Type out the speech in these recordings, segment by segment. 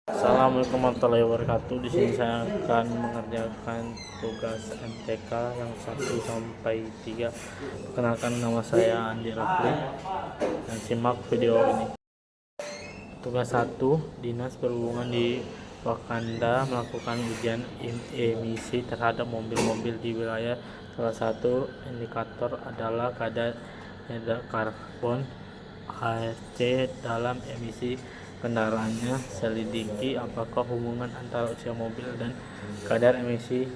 Assalamualaikum warahmatullahi wabarakatuh. Di sini saya akan mengerjakan tugas MTK yang 1 sampai 3. Perkenalkan, nama saya Andi Rafli dan simak video ini. Tugas 1, Dinas Perhubungan di Wakanda melakukan ujian emisi terhadap mobil-mobil di wilayah. Salah satu indikator adalah kadar karbon (HFC) dalam emisi kendaraannya. Selidiki apakah hubungan antara usia mobil dan kadar emisi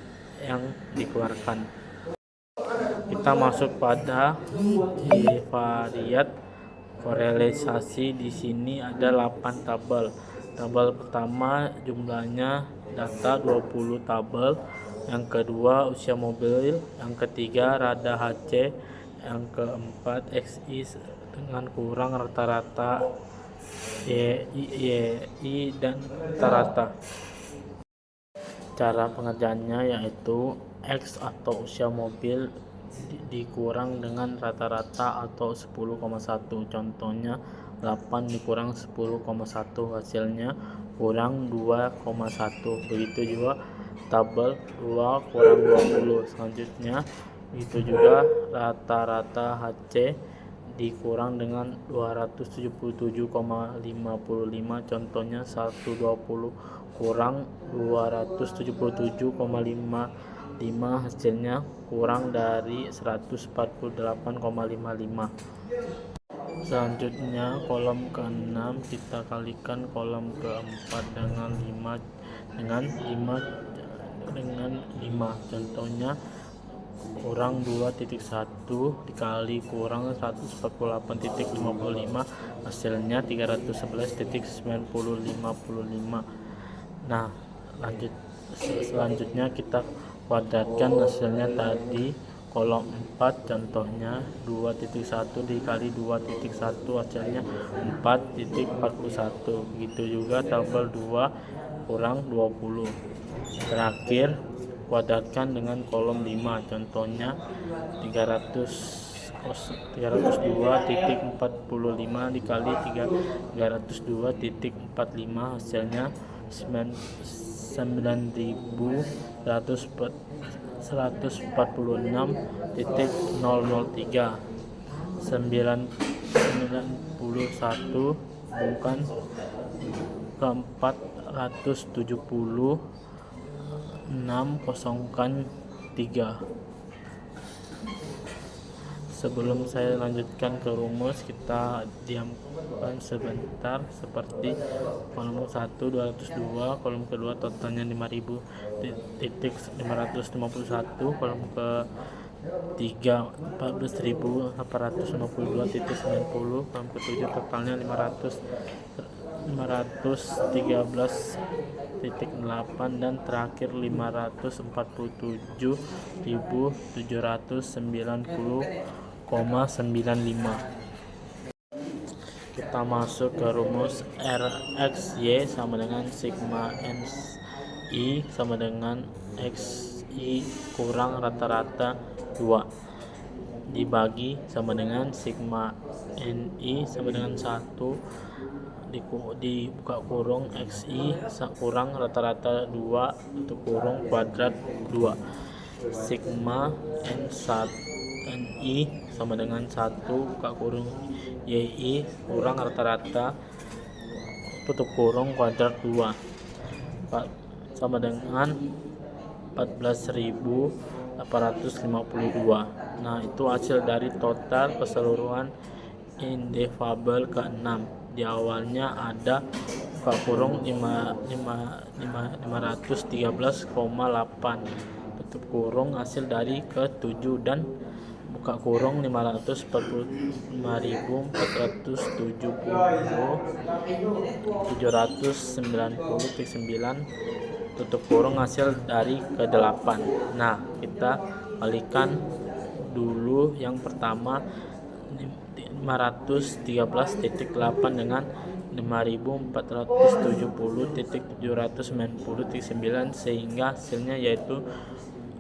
yang dikeluarkan. Kita masuk pada bivariat korelasi. Di sini ada 8 tabel. Tabel pertama jumlahnya data 20 tabel, yang kedua usia mobil, yang ketiga radar HC, yang keempat XI dengan kurang rata-rata YI dan rata-rata. Cara pengerjaannya yaitu X atau usia mobil dikurang dengan rata-rata atau 10,1. Contohnya 8 dikurang 10,1, hasilnya kurang 2,1. Begitu juga tabel 2 kurang 20. Selanjutnya begitu juga rata-rata HC dikurang dengan 277,55. Contohnya 120 kurang 277,55, hasilnya kurang dari 148,55. Selanjutnya kolom ke-6 kita kalikan kolom ke-4 dengan 5. Contohnya kurang 2.1 dikali kurang 148,55, hasilnya 311,9055. Nah, selanjutnya kita kuadratkan hasilnya tadi. Kolom 4 contohnya 2.1 dikali 2.1, hasilnya 4.41. Begitu juga tabel 2 kurang 20. Terakhir kuadratkan dengan kolom 5, contohnya 302.45 dikali 302.45, hasilnya 9.146.003. 91 bukan ke 470, 6 kosongkan 3. Sebelum saya lanjutkan ke rumus, kita diamkan sebentar. Seperti kolom 1 202, kolom kedua totalnya 5.551, kolom ke 3 14.852.90, kolom ke 7 totalnya 513.8, dan terakhir 541.790,95. Kita masuk ke rumus RXY sama dengan sigma NI sama dengan XI kurang rata-rata 2 dibagi sama dengan sigma NI sama dengan 1 dibuka kurung XI kurang rata-rata 2 atau kurung kuadrat 2. Sigma NI sama dengan 1 buka kurung YI kurang rata-rata tutup kurung kuadrat 2 sama dengan 14.852. Nah, itu hasil dari total keseluruhan indefabel ke-6. Di awalnya ada buka kurung 513,8, tutup kurung hasil dari ke-7, dan buka kurung 545.790,9, tutup kurung hasil dari ke-8. Nah, kita kalikan dulu yang pertama 513.8 dengan 5.470.790,9, sehingga hasilnya yaitu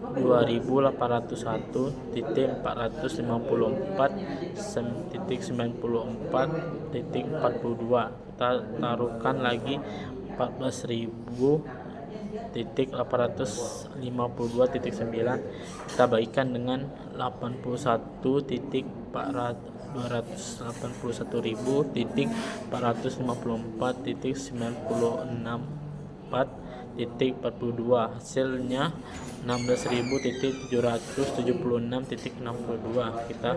2801.454.94.42. Kita taruhkan lagi 14.852.9 kita bagikan dengan 81.254.454.964.42, hasilnya 16.776.62. Kita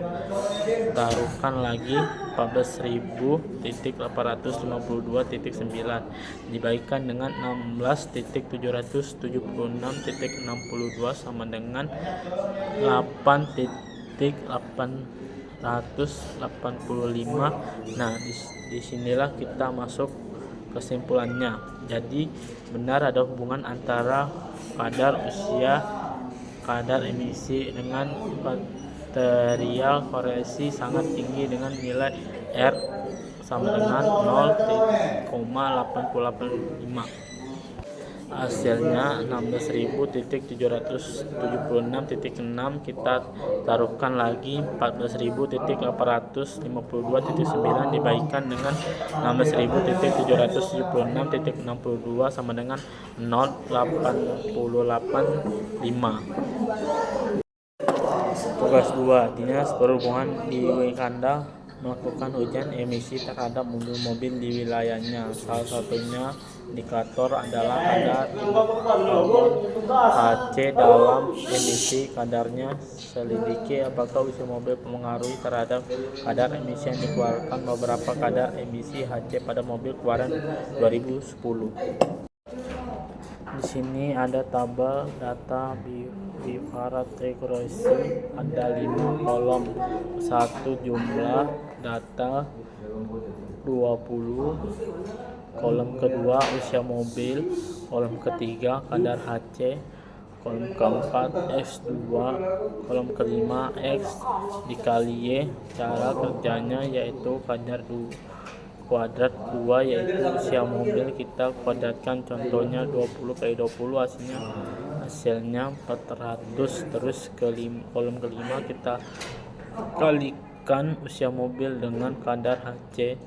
taruhkan lagi 14.852.9 dibagikan dengan 16.776.62 sama dengan 8.885. Nah, disinilah kita masuk kesimpulannya. Jadi benar ada hubungan antara kadar usia, kadar emisi dengan material korelasi sangat tinggi dengan nilai R sama dengan 0,885. Hasilnya 16.776.6. Kita taruhkan lagi 14.852.9 dibagikan dengan 16.776.62 sama dengan 0,885. Tugas 2. Dinas Perhubungan di Wakanda melakukan ujian emisi terhadap mobil-mobil di wilayahnya. Salah satunya indikator adalah kadar karbon HC dalam emisi. Kadarnya selidiki apakah usia mobil mempengaruhi terhadap kadar emisi yang dikeluarkan. Beberapa kadar emisi HC pada mobil keluaran 2010. Di sini ada tabel data Biffarat Accuracy, ada 5 kolom. 1 jumlah data 20, kolom kedua usia mobil, kolom ketiga kadar HC, kolom keempat X2, kolom kelima X dikali Y. Cara kerjanya yaitu kadar kuadrat 2 yaitu usia mobil, kita kuadratkan, contohnya 20 kali 20 hasilnya 400. Terus kolom kelima kita kalikan usia mobil dengan kadar HC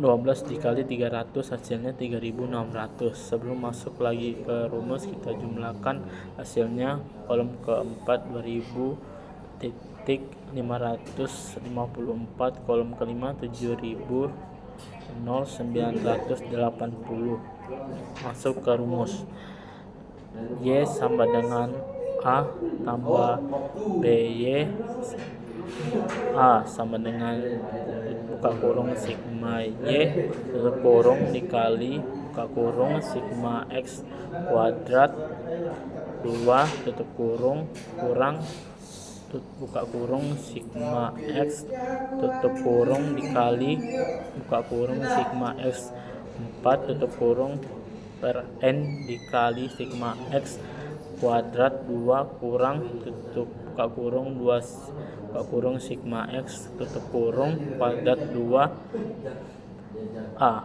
12 dikali 300 hasilnya 3600. Sebelum masuk lagi ke rumus kita jumlahkan hasilnya. Kolom keempat 2000.554, kolom kelima 7000.980. Masuk ke rumus. Y sama dengan A tambah BY. A sama dengan buka kurung sigma Y tutup kurung dikali buka kurung sigma X kuadrat 2 tutup kurung kurang buka kurung sigma X tutup kurung dikali buka kurung sigma X 4 tutup kurung per N dikali sigma X kuadrat 2 kurang tutup buka kurung 2 buka kurung sigma X tutup kurung kuadrat 2 A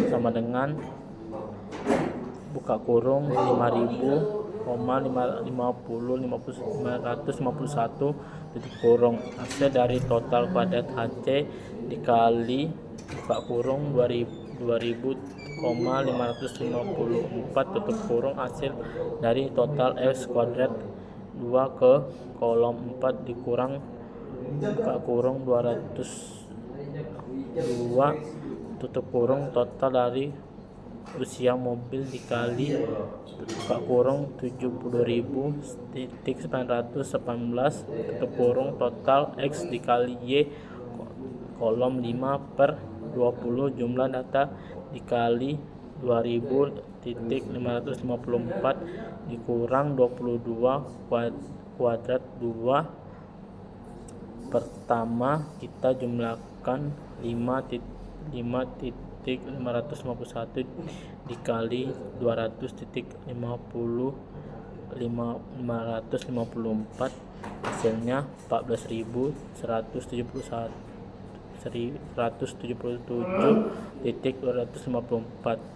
sama dengan buka kurung 5.551 tutup kurung. Hasil dari total kuadrat HC dikali buka kurung 2000,554 tutup kurung, hasil dari total X kuadrat 2 ke kolom 4 dikurang buka kurung 202 tutup kurung total dari usia mobil dikali buka kurung 70.918 tutup kurung total X dikali Y kolom 5 per 20 jumlah data dikali 2000.554 dikurang 22 kuadrat 2. Pertama kita jumlahkan 5.554 dikali 200.554 hasilnya 14.177.254.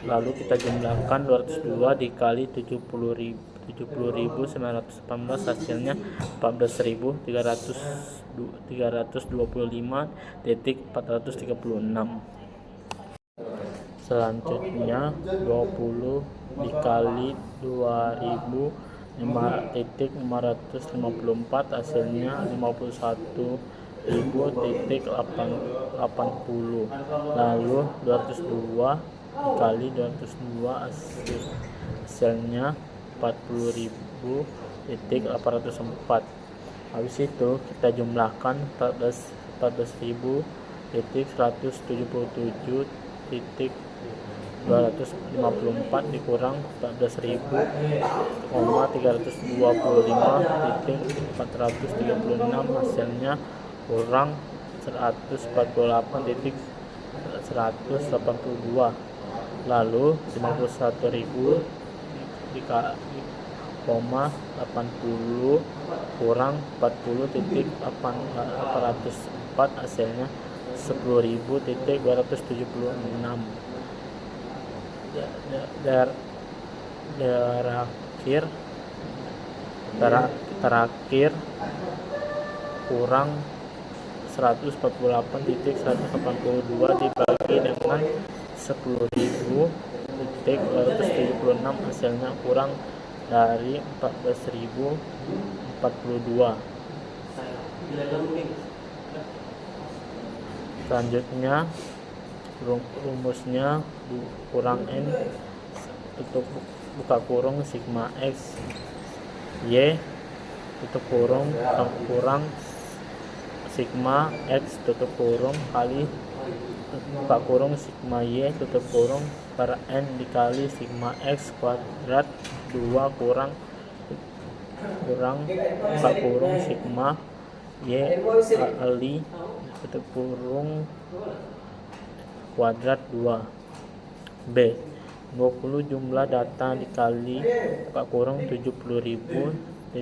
Lalu kita jumlahkan 202 dikali 70.918 hasilnya 14.325.436. Selanjutnya 20 dikali 2000,554 hasilnya 51.000,80. Lalu 202 dikali 202 hasilnya 40.804. Habis itu kita jumlahkan 14.177.254 dikurang 14.325.436 hasilnya kurang 148.182. Lalu 51.000 80 kurang 40.804 hasilnya 10.276. Terakhir kurang 148.182 dibagi dengan 10.276 hasilnya kurang dari 14.042. Selanjutnya rumusnya kurang n tutup buka kurung sigma x y tutup kurung sigma x tutup kurung kali buka kurung sigma y tutup kurung per n dikali sigma x kuadrat 2 kurang buka kurung sigma y kali tutup kurung kuadrat 2. B. 20 jumlah data dikali buka kurung 70.918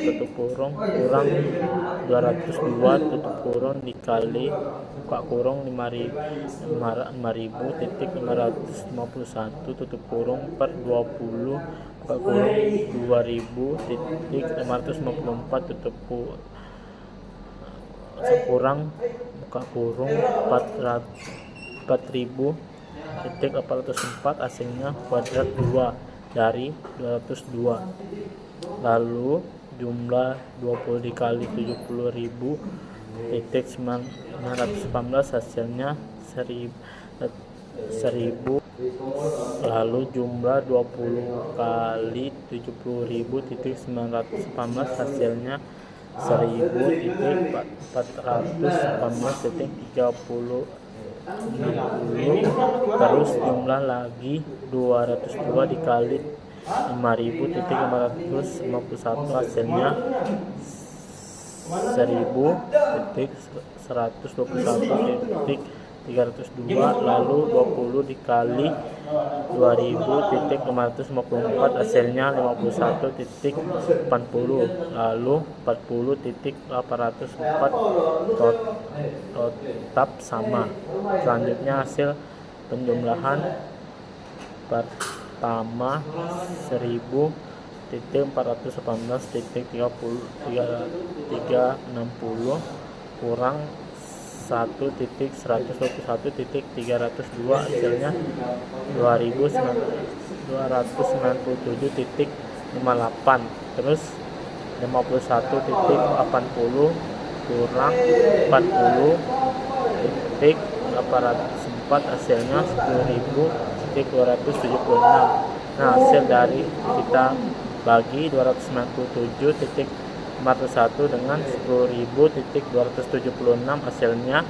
tutup kurung kurang 202 tutup kurung dikali buka kurung 5.551 tutup kurung per 20 buka kurung 2.554 tutup kurang buka kurung 4.404 hasilnya kuadrat 2 dari 202. Lalu jumlah 20 dikali 70.918 hasilnya 1000. Lalu jumlah 20 kali 70.918 hasilnya 1000.418.30. Terus jumlah lagi 202 dikali 5.551 hasilnya 1000.121.302. Lalu 20 dikali 2000.554 hasilnya 51.80. Lalu 40.804 tetap sama. Selanjutnya hasil penjumlahan pertama 1000.418.360 kurang 1.121.302 hasilnya 2.297.58. Terus 51.80 kurang 40.804 hasilnya 10.276. Nah, hasil dari kita bagi 297.41 dengan 10.276 hasilnya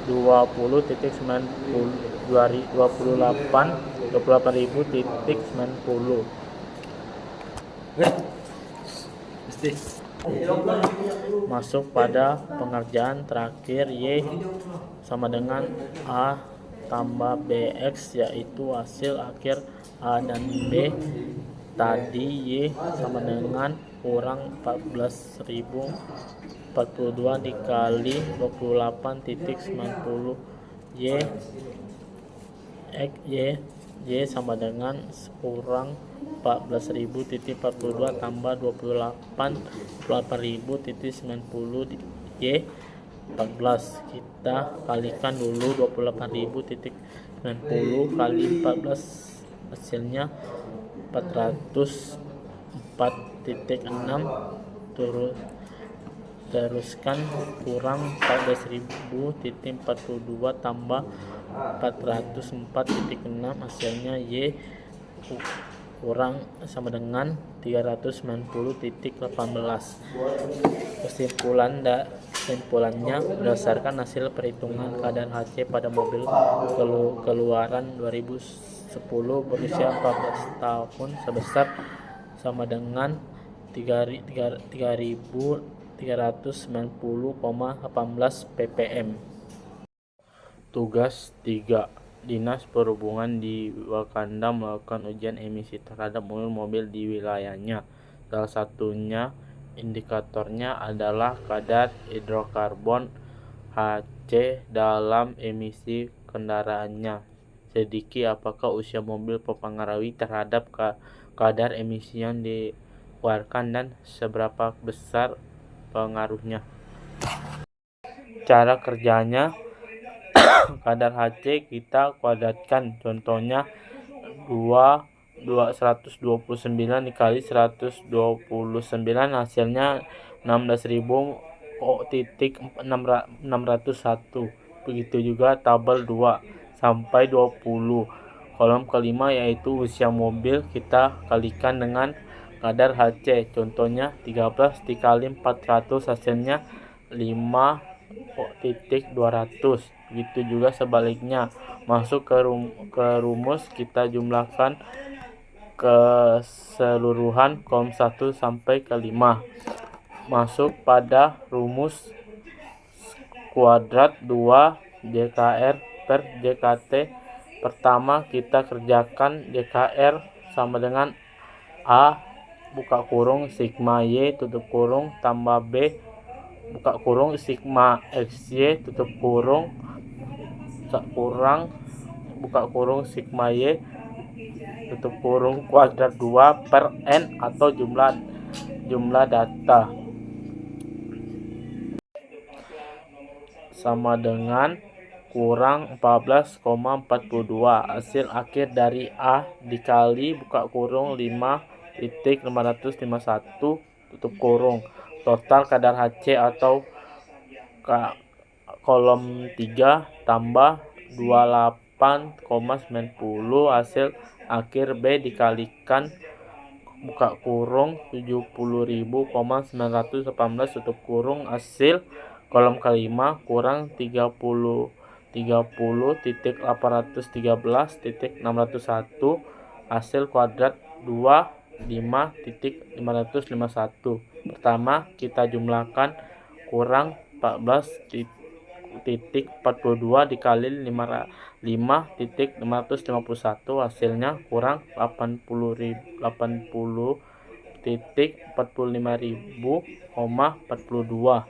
28.90. Masuk pada pengerjaan terakhir, Y sama dengan A tambah BX, yaitu hasil akhir A dan B. Tadi Y sama dengan kurang 14.042 dikali 28.90. Y sama dengan kurang 14.042 tambah 28.090 Y 14. Kita kalikan dulu 28.042 90 kali 14 hasilnya 404,6. Teruskan kurang 14.042 tambah 404,6 hasilnya Y kurang sama dengan 390,18. Kesimpulannya berdasarkan hasil perhitungan kadar HC pada mobil keluaran 2010 berusia 14 tahun sebesar sama dengan 3.390,18 ppm. Tugas 3. Dinas Perhubungan di Wakanda melakukan ujian emisi terhadap mobil-mobil di wilayahnya. Salah satunya indikatornya adalah kadar hidrokarbon HC dalam emisi kendaraannya. Sedikit apakah usia mobil mempengaruhi terhadap kadar emisi yang dikeluarkan dan seberapa besar pengaruhnya. Cara kerjanya, kadar HC kita kuadratkan, contohnya 129 dikali 129 hasilnya 16.601. Begitu juga tabel 2 sampai 20. Kolom kelima yaitu usia mobil kita kalikan dengan kadar HC, contohnya 13 dikali 400 hasilnya 5.200. Begitu juga sebaliknya, masuk ke rumus kita jumlahkan keseluruhan kolom 1 sampai ke 5. Masuk pada rumus kuadrat 2 JKR per JKT. Pertama kita kerjakan JKR sama dengan A buka kurung sigma Y tutup kurung tambah B buka kurung sigma XY tutup kurung kurang buka kurung sigma Y tutup kurung kuadrat 2 per N atau jumlah data sama dengan kurang 14,42. Hasil akhir dari A dikali buka kurung 5.551 tutup kurung. Total kadar HC atau kolom 3 tambah 28,90. Hasil akhir B dikalikan buka kurung 70.918 tutup kurung. Hasil kolom kelima kurang 30.813.601. hasil kuadrat 25.551. Pertama kita jumlahkan kurang 14.42 dikali 5.551 hasilnya kurang 80.45.042.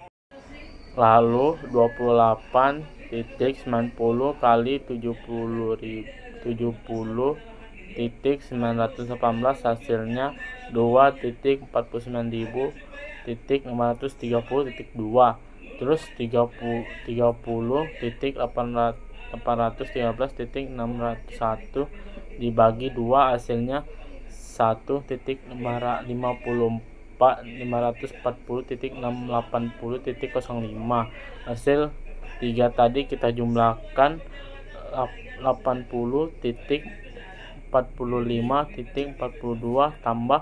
Lalu 28.90 kali 70.918 hasilnya 2.49530.2. Terus 30.813.601 dibagi 2 hasilnya 1.540.680.05. Hasil 3 tadi kita jumlahkan 80.45.42 tambah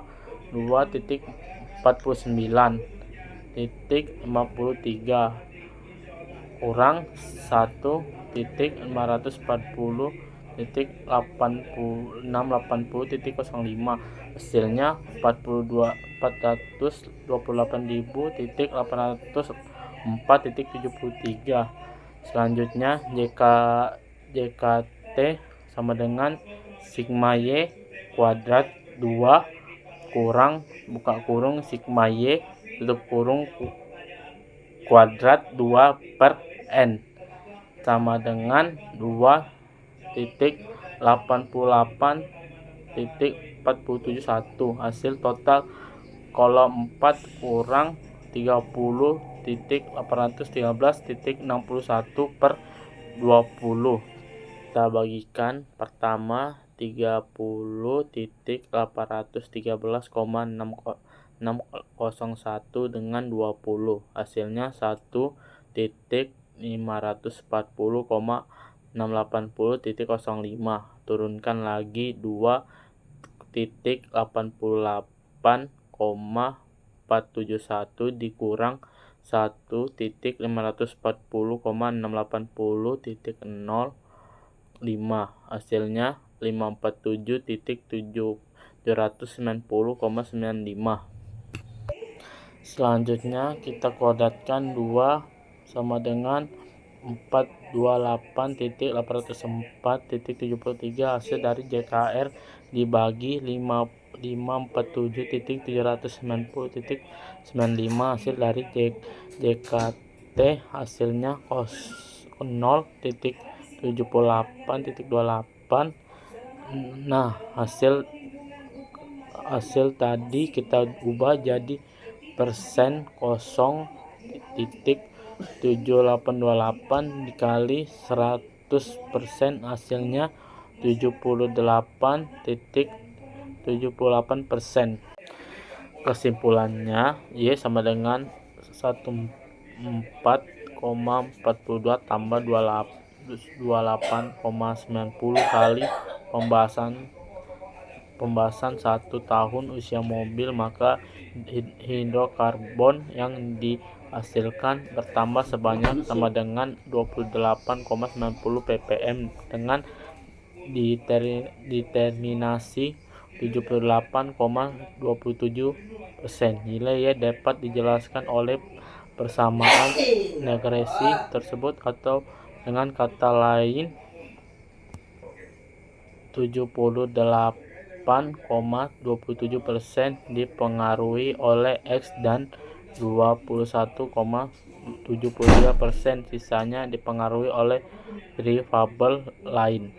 2.49.53 kurang 1.540.680.05. hasilnya 428.804.73. Selanjutnya JKT sama dengan sigma Y kuadrat 2 kurang buka kurung sigma Y tutup kurung kuadrat 2 per N sama dengan 2.88.471. Hasil total kolom 4 kurang 30.813.61 per 20. kita bagikan. Pertama 30.813,601 dengan 20, hasilnya 1.540,680.05. Turunkan lagi 2.88,471 dikurang 1.540,680.05, hasilnya 547.790,95. Selanjutnya kita kuadratkan 2 sama dengan 428.804.73, hasil dari JKR dibagi 547.790.95, hasil dari JKT hasilnya 0.78.28. Nah, hasil tadi kita ubah jadi persen 0.7828 dikali 100%, hasilnya 78.78%. Kesimpulannya, Y sama dengan 14,42 tambah 28,90 kali pembahasan 1 tahun usia mobil, maka hidrokarbon yang dihasilkan bertambah sebanyak sama dengan 28,90 ppm dengan determinasi 78,27%. Nilai Y dapat dijelaskan oleh persamaan regresi tersebut, atau dengan kata lain 78,27% dipengaruhi oleh X dan 21,73% sisanya dipengaruhi oleh variabel lain.